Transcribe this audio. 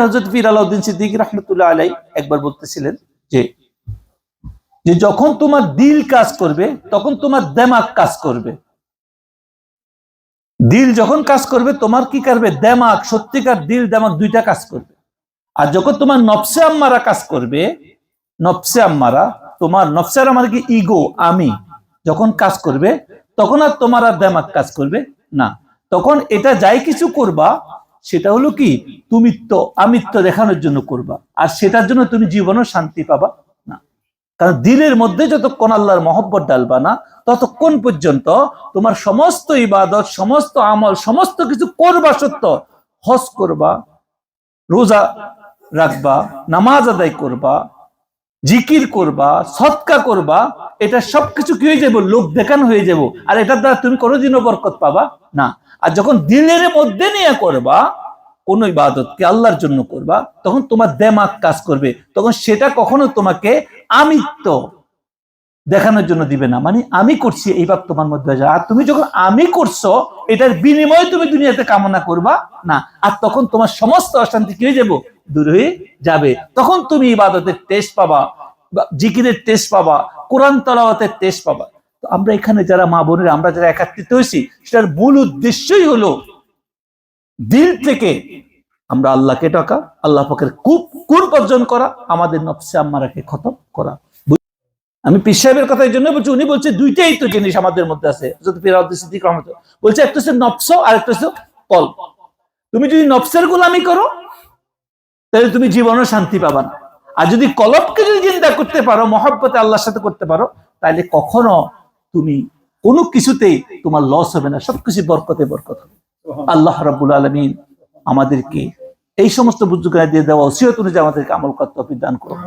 হযরত পীর আলাউদ্দিন সিদ্দিকী রাহমাতুল্লাহ আলাইহি একবার বলতেছিলেন যে যখন তোমার দিল কাজ করবে তখন তোমার দিমাগ কাজ করবে। দিল যখন কাজ করবে তোমার কি করবে? দিমাগ, সত্যিকার দিল দিমাগ দুইটা কাজ করবে। আর যখন তোমার নফসে আম্মারা কাজ করবে, নফসে আম্মারা, তোমার নফসে আম্মারা কি ইগো, আমি যখন কাজ করবে তখন আর তোমার আর দিমাগ কাজ করবে না। তখন এটা যাই কিছু করবা সেটা হলো কি তুমিত্ব, আমিত্ব দেখানোর জন্য করবা, আর সেটার জন্য তুমি জীবনও শান্তি পাবা না। কারণ দিলের মধ্যে যতক্ষণ আল্লাহর মহব্বত ডালবা না ততক্ষণ পর্যন্ত তোমার সমস্ত ইবাদত, সমস্ত আমল, সমস্ত কিছু করবা সত্য, হজ করবা, রোজা রাখবা, নামাজ আদায় করবা, জিকির করবা, সদকা করবা, এটা সবকিছু কি হয়ে যাবে? লোক দেখানো হয়ে যাব, আর এটার দ্বারা তুমি কোনোদিনও বরকত পাবা না। আর যখন দিলের মধ্যে নিয়ে করবা কোন ইবাদতকে, আল্লাহর জন্য করবা, তখন তোমার দিমাগ কাজ করবে, তখন সেটা কখনো তোমাকে আমিত্ব দেখানোর জন্য দিবে না, মানে আমি করছি এই ভাব তোমার মধ্যে হয়ে যায়। আর তুমি যখন আমি করছো এটার বিনিময়ে তুমি দুনিয়াতে কামনা করবা না, আর তখন তোমার সমস্ত অশান্তি কি হয়ে যাবো? দূর হয়ে যাবে। তখন তুমি ইবাদতের টেস্ট পাবা, জিকিরের টেস্ট পাবা, কোরআন তেলাওয়াতের টেস্ট পাবা। তো আমরা এখানে যারা মা বোনেরা, আমরা যারা একত্রিত হয়েছি, সেটার মূল উদ্দেশ্যই হলো দিল থেকে আমরা আল্লাহকে ডাকা, আল্লাহ পাকের কুরব অর্জন করা, আমাদের নফসে আম্মারাকে খতম করা। আমি পীর সাহেবের কথা এই জন্য বলছি, উনি বলছে দুইটাই তো জিনিস আমাদের মধ্যে আছে। যদি পীর আলাউদ্দিন সিদ্দিকী রাহমাতুল্লাহ বলছে একটা হচ্ছে নফস আর একটা হচ্ছে কলব। তুমি যদি নফসের গোলামি করো তাহলে তুমি জীবনে শান্তি পাবা না, আর যদি কলবকে যদি চিন্তা করতে পারো, মহব্বতে আল্লাহর সাথে করতে পারো, তাহলে কখনো তুমি কোনো কিছুতেই তোমার লস হবে না, সবকিছু বরকতে বরকত হবে। আল্লাহ রাব্বুল আলামিন আমাদেরকে এই সমস্ত বুজুর্গরা দিয়ে দেওয়া ওসিয়ত অনুযায়ী আমাদেরকে আমল করতে তৌফিক দান করুন।